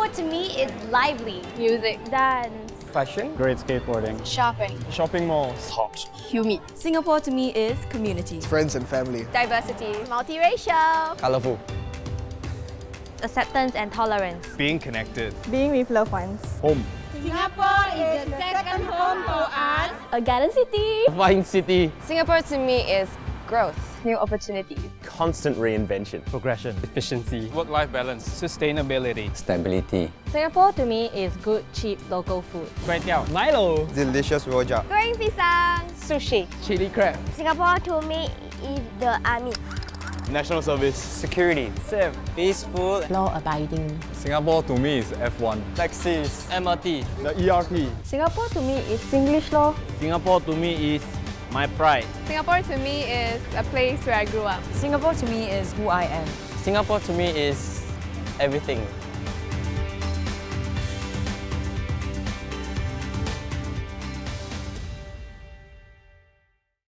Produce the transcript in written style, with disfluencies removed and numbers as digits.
Singapore to me is lively. Music, Dance. Fashion. Great skateboarding. shopping, Shopping malls. Hot. humid, Singapore to me is community. Friends and family. diversity, Multiracial. Colorful. Acceptance and tolerance. Being connected. Being with loved ones. Home. Singapore is the second home to us. A garden city. Flying city. Singapore to me is growth, new opportunities, Constant reinvention. Progression. Efficiency. Work-life balance. Sustainability. Stability. Singapore to me is good, cheap local food. Kway teow. Milo. Delicious rojak. Goreng pisang. sushi, Chili crab. Singapore to me is the army. National service. Security. Safe. Peaceful. Law-abiding. Singapore to me is F1. Taxis. MRT. The ERP. Singapore to me is Singlish law. Singapore to me is my pride. Singapore to me is a place where I grew up. Singapore to me is who I am. Singapore to me is everything.